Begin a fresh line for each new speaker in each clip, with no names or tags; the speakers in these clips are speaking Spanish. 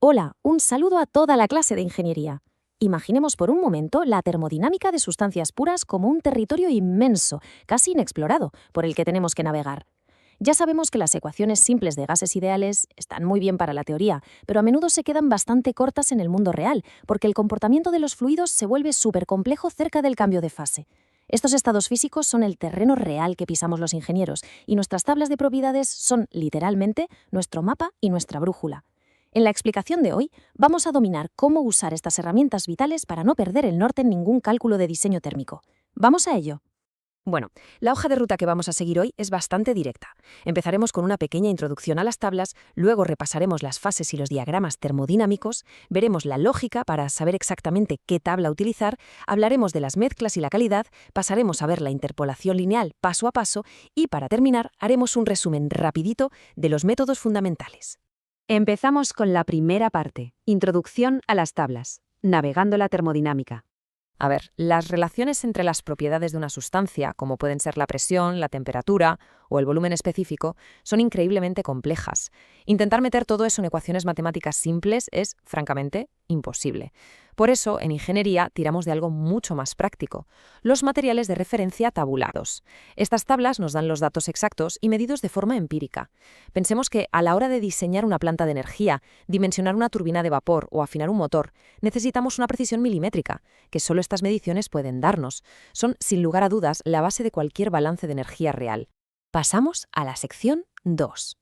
Hola, un saludo a toda la clase de ingeniería. Imaginemos por un momento la termodinámica de sustancias puras como un territorio inmenso, casi inexplorado, por el que tenemos que navegar. Ya sabemos que las ecuaciones simples de gases ideales están muy bien para la teoría, pero a menudo se quedan bastante cortas en el mundo real, porque el comportamiento de los fluidos se vuelve súper complejo cerca del cambio de fase. Estos estados físicos son el terreno real que pisamos los ingenieros, y nuestras tablas de propiedades son, literalmente, nuestro mapa y nuestra brújula. En la explicación de hoy, vamos a dominar cómo usar estas herramientas vitales para no perder el norte en ningún cálculo de diseño térmico. ¡Vamos a ello!
Bueno, la hoja de ruta que vamos a seguir hoy es bastante directa. Empezaremos con una pequeña introducción a las tablas, luego repasaremos las fases y los diagramas termodinámicos, veremos la lógica para saber exactamente qué tabla utilizar, hablaremos de las mezclas y la calidad, pasaremos a ver la interpolación lineal paso a paso y, para terminar, haremos un resumen rapidito de los métodos fundamentales. Empezamos con la primera parte, introducción a las tablas, navegando la termodinámica. A ver, las relaciones entre las propiedades de una sustancia, como pueden ser la presión, la temperatura o el volumen específico, son increíblemente complejas. Intentar meter todo eso en ecuaciones matemáticas simples es, francamente, imposible. Por eso, en ingeniería, tiramos de algo mucho más práctico: los materiales de referencia tabulados. Estas tablas nos dan los datos exactos y medidos de forma empírica. Pensemos que, a la hora de diseñar una planta de energía, dimensionar una turbina de vapor o afinar un motor, necesitamos una precisión milimétrica, que solo estas mediciones pueden darnos. Son, sin lugar a dudas, la base de cualquier balance de energía real. Pasamos a la sección 2.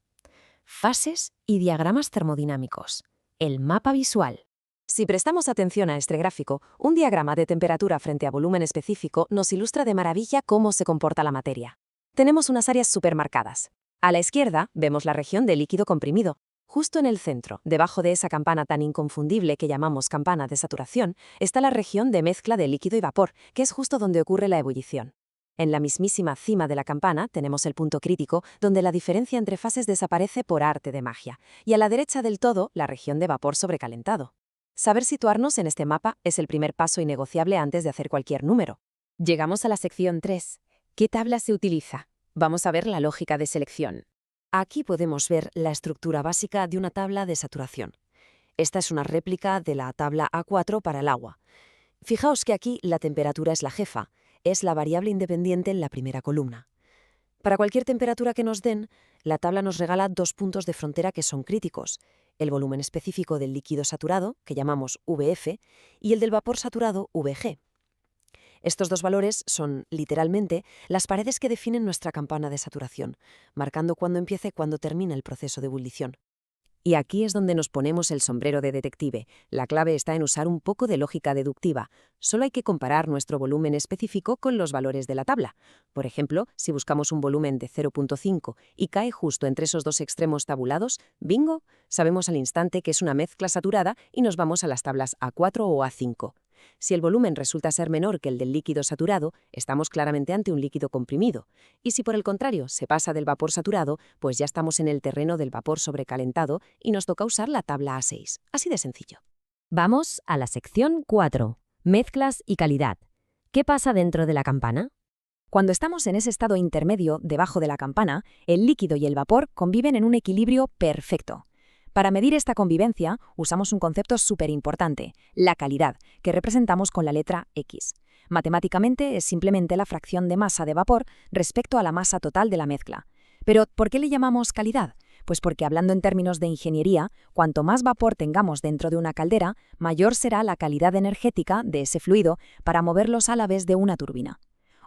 Fases y diagramas termodinámicos. El mapa visual. Si prestamos atención a este gráfico, un diagrama de temperatura frente a volumen específico nos ilustra de maravilla cómo se comporta la materia. Tenemos unas áreas supermarcadas. A la izquierda vemos la región de líquido comprimido. Justo en el centro, debajo de esa campana tan inconfundible que llamamos campana de saturación, está la región de mezcla de líquido y vapor, que es justo donde ocurre la ebullición. En la mismísima cima de la campana tenemos el punto crítico, donde la diferencia entre fases desaparece por arte de magia, y a la derecha del todo, la región de vapor sobrecalentado. Saber situarnos en este mapa es el primer paso innegociable antes de hacer cualquier número. Llegamos a la sección 3. ¿Qué tabla se utiliza? Vamos a ver la lógica de selección. Aquí podemos ver la estructura básica de una tabla de saturación. Esta es una réplica de la tabla A4 para el agua. Fijaos que aquí la temperatura es la jefa, es la variable independiente en la primera columna. Para cualquier temperatura que nos den, la tabla nos regala dos puntos de frontera que son críticos: el volumen específico del líquido saturado, que llamamos VF, y el del vapor saturado, VG. Estos dos valores son, literalmente, las paredes que definen nuestra campana de saturación, marcando cuándo empieza y cuándo termina el proceso de ebullición. Y aquí es donde nos ponemos el sombrero de detective. La clave está en usar un poco de lógica deductiva. Solo hay que comparar nuestro volumen específico con los valores de la tabla. Por ejemplo, si buscamos un volumen de 0,5 y cae justo entre esos dos extremos tabulados, ¡bingo!, sabemos al instante que es una mezcla saturada y nos vamos a las tablas A4 o A5. Si el volumen resulta ser menor que el del líquido saturado, estamos claramente ante un líquido comprimido. Y si por el contrario se pasa del vapor saturado, pues ya estamos en el terreno del vapor sobrecalentado y nos toca usar la tabla A6. Así de sencillo. Vamos a la sección 4. Mezclas y calidad. ¿Qué pasa dentro de la campana? Cuando estamos en ese estado intermedio debajo de la campana, el líquido y el vapor conviven en un equilibrio perfecto. Para medir esta convivencia, usamos un concepto súper importante: la calidad, que representamos con la letra X. Matemáticamente es simplemente la fracción de masa de vapor respecto a la masa total de la mezcla. Pero, ¿por qué le llamamos calidad? Pues porque, hablando en términos de ingeniería, cuanto más vapor tengamos dentro de una caldera, mayor será la calidad energética de ese fluido para moverlos a la vez de una turbina.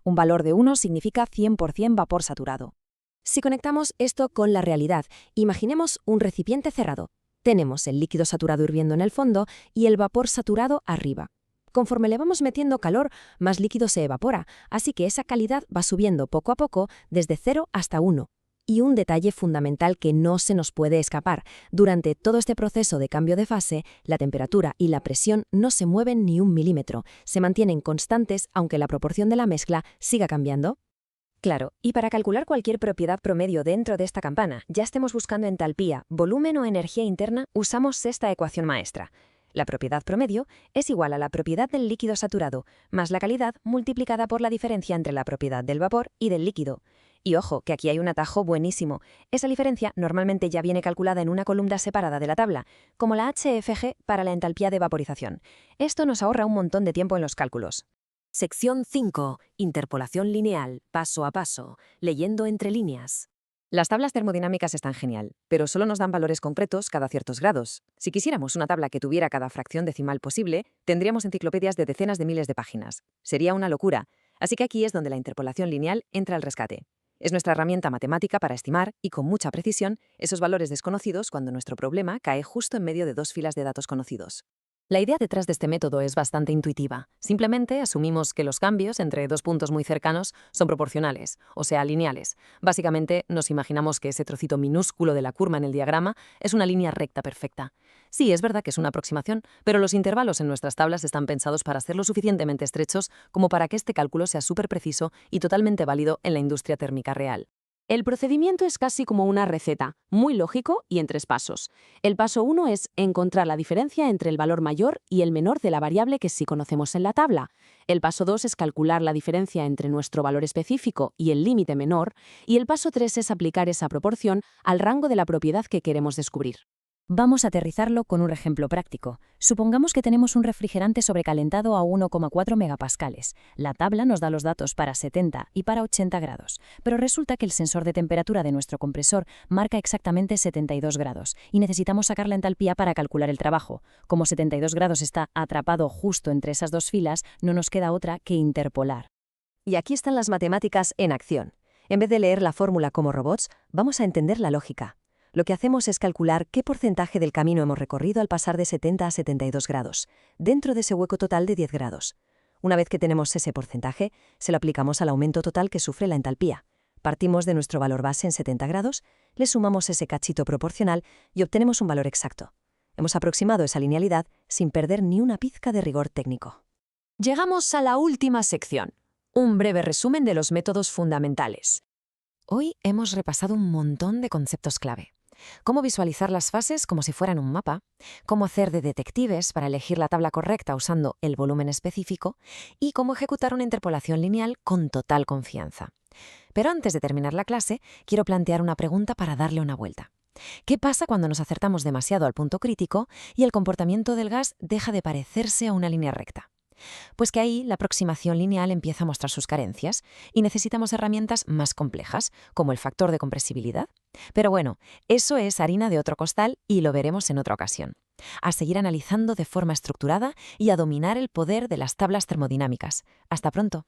Un valor de 1 significa 100% vapor saturado. Si conectamos esto con la realidad, imaginemos un recipiente cerrado. Tenemos el líquido saturado hirviendo en el fondo y el vapor saturado arriba. Conforme le vamos metiendo calor, más líquido se evapora, así que esa calidad va subiendo poco a poco desde 0 hasta 1. Y un detalle fundamental que no se nos puede escapar: durante todo este proceso de cambio de fase, la temperatura y la presión no se mueven ni un milímetro, se mantienen constantes aunque la proporción de la mezcla siga cambiando. Claro, y para calcular cualquier propiedad promedio dentro de esta campana, ya estemos buscando entalpía, volumen o energía interna, usamos esta ecuación maestra. La propiedad promedio es igual a la propiedad del líquido saturado, más la calidad multiplicada por la diferencia entre la propiedad del vapor y del líquido. Y ojo, que aquí hay un atajo buenísimo. Esa diferencia normalmente ya viene calculada en una columna separada de la tabla, como la HFG para la entalpía de vaporización. Esto nos ahorra un montón de tiempo en los cálculos.
Sección 5. Interpolación lineal, paso a paso, leyendo entre líneas.
Las tablas termodinámicas están genial, pero solo nos dan valores concretos cada ciertos grados. Si quisiéramos una tabla que tuviera cada fracción decimal posible, tendríamos enciclopedias de decenas de miles de páginas. Sería una locura. Así que aquí es donde la interpolación lineal entra al rescate. Es nuestra herramienta matemática para estimar, y con mucha precisión, esos valores desconocidos cuando nuestro problema cae justo en medio de dos filas de datos conocidos.
La idea detrás de este método es bastante intuitiva. Simplemente asumimos que los cambios entre dos puntos muy cercanos son proporcionales, o sea, lineales. Básicamente, nos imaginamos que ese trocito minúsculo de la curva en el diagrama es una línea recta perfecta. Sí, es verdad que es una aproximación, pero los intervalos en nuestras tablas están pensados para ser lo suficientemente estrechos como para que este cálculo sea súper preciso y totalmente válido en la industria térmica real.
El procedimiento es casi como una receta, muy lógico y en 3 pasos. El paso 1 es encontrar la diferencia entre el valor mayor y el menor de la variable que sí conocemos en la tabla. El paso 2 es calcular la diferencia entre nuestro valor específico y el límite menor. Y el paso 3 es aplicar esa proporción al rango de la propiedad que queremos descubrir.
Vamos a aterrizarlo con un ejemplo práctico. Supongamos que tenemos un refrigerante sobrecalentado a 1,4 megapascales. La tabla nos da los datos para 70 y para 80 grados, pero resulta que el sensor de temperatura de nuestro compresor marca exactamente 72 grados y necesitamos sacar la entalpía para calcular el trabajo. Como 72 grados está atrapado justo entre esas dos filas, no nos queda otra que interpolar.
Y aquí están las matemáticas en acción. En vez de leer la fórmula como robots, vamos a entender la lógica. Lo que hacemos es calcular qué porcentaje del camino hemos recorrido al pasar de 70 a 72 grados, dentro de ese hueco total de 10 grados. Una vez que tenemos ese porcentaje, se lo aplicamos al aumento total que sufre la entalpía. Partimos de nuestro valor base en 70 grados, le sumamos ese cachito proporcional y obtenemos un valor exacto. Hemos aproximado esa linealidad sin perder ni una pizca de rigor técnico.
Llegamos a la última sección. Un breve resumen de los métodos fundamentales.
Hoy hemos repasado un montón de conceptos clave. Cómo visualizar las fases como si fueran un mapa, cómo hacer de detectives para elegir la tabla correcta usando el volumen específico y cómo ejecutar una interpolación lineal con total confianza. Pero antes de terminar la clase, quiero plantear una pregunta para darle una vuelta. ¿Qué pasa cuando nos acertamos demasiado al punto crítico y el comportamiento del gas deja de parecerse a una línea recta? Pues que ahí la aproximación lineal empieza a mostrar sus carencias y necesitamos herramientas más complejas, como el factor de compresibilidad. Pero bueno, eso es harina de otro costal y lo veremos en otra ocasión. A seguir analizando de forma estructurada y a dominar el poder de las tablas termodinámicas. Hasta pronto.